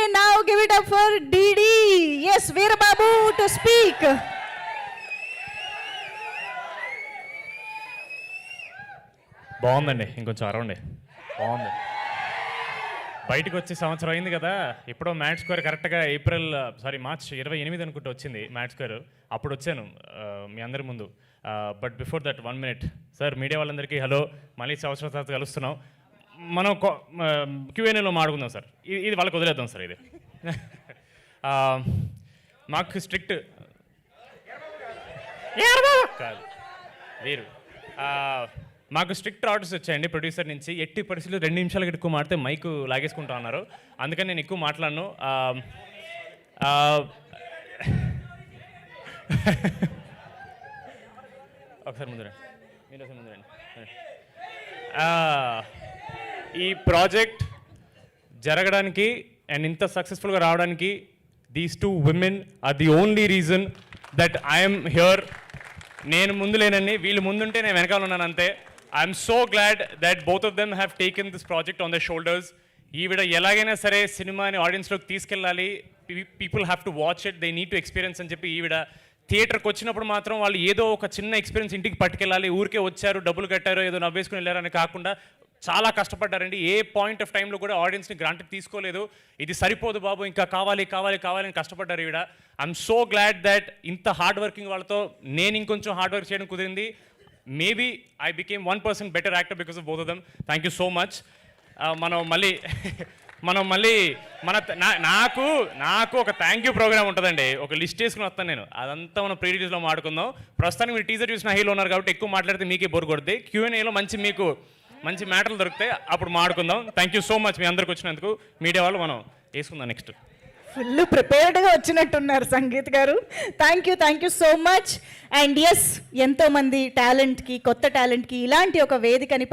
and now give it up for DD. Yes, Veerababu to speak. బాగుందండి, ఇంకొంచెం అరవండి. బాగుంది. బయటకు వచ్చే సంవత్సరం అయింది కదా, ఎప్పుడో మ్యాచ్ స్కోర్ కరెక్ట్గా మార్చ్ 28 అనుకుంటూ వచ్చింది మ్యాచ్ స్కోర్. అప్పుడు వచ్చాను మీ అందరి ముందు. But before that 1 minute sir, media వాళ్ళందరికీ హలో. మళ్ళీ సంవత్సరం తర్వాత కలుస్తున్నాం. మనం Q&Aలో మాడుకుందాం సార్. ఇది వాళ్ళకి వదిలేద్దాం సార్. ఇది మాకు స్ట్రిక్ట్ కాదు వీరు మాకు స్ట్రిక్ట్ ఆర్డర్స్ వచ్చాయండి ప్రొడ్యూసర్ నుంచి. ఎట్టి పరిస్థితులు 2 నిమిషాలకి ఎక్కువ మాడితే మైక్ లాగేసుకుంటా ఉన్నారు. అందుకని నేను ఎక్కువ మాట్లాడను. ఒకసారి ముందు రండి, మీరు ఒకసారి ముందు రండి. ఈ ప్రాజెక్ట్ జరగడానికి అండ్ ఇంత సక్సెస్ఫుల్గా రావడానికి these 2 women are the only reason that I'm here. నేను ముందు లేనని, వీళ్ళు ముందుంటే నేను వెనకాల ఉన్నాను అంతే. I'm so glad that both of them have taken this project on the shoulders. ఈవిడ ఎలాగైనా సరే సినిమాని ఆడియన్స్లోకి తీసుకెళ్ళాలి, people have to watch it, they need to experience అని చెప్పి ఈవిడ థియేటర్కి వచ్చినప్పుడు మాత్రం వాళ్ళు ఏదో ఒక చిన్న ఎక్స్పీరియన్స్ ఇంటికి పట్టుకెళ్ళాలి. ఊరికే వచ్చారు, డబ్బులు కట్టారు, ఏదో నవ్వేసుకుని వెళ్ళారని కాకుండా చాలా కష్టపడ్డారండి. ఏ పాయింట్ ఆఫ్ టైంలో కూడా ఆడియన్స్ని గ్రాంటెడ్ తీసుకోలేదు. ఇది సరిపోదు బాబు, ఇంకా కావాలి కావాలి కావాలని కష్టపడ్డారు ఈవిడ. ఐఎమ్ సో గ్లాడ్ దట్ ఇంత హార్డ్ వర్కింగ్ వాళ్ళతో నేను ఇంకొంచెం హార్డ్ వర్క్ చేయడం కుదిరింది. Maybe I became 1% better actor because of both of them. Thank you so much. మనం మళ్ళీ నాకు ఒక థ్యాంక్ యూ ప్రోగ్రామ్ ఉంటుందండి. ఒక లిస్ట్ వేసుకుని వస్తాను నేను, అదంతా మనం ప్రీ రిలీజ్లో మాట్లాడుకుందాం. ప్రస్తుతానికి మీరు టీజర్ చూసిన హీలో ఉన్నారు కాబట్టి ఎక్కువ మాట్లాడితే మీకే బోర్ కొడుతుంది. Q&Aలో మీకు మంచి మ్యాటర్లు దొరికితే అప్పుడు మాట్లాడుకుందాం. థ్యాంక్ యూ సో మచ్ మీ అందరికి వచ్చినందుకు. మీడియా వాళ్ళు మనం వేసుకుందాం నెక్స్ట్. ఫుల్ ప్రిపేర్డ్గా వచ్చినట్టున్నారు సంగీత్ గారు. Thank you so much. And yes, ఎంతోమంది టాలెంట్కి, కొత్త టాలెంట్కి ఇలాంటి ఒక వేదికని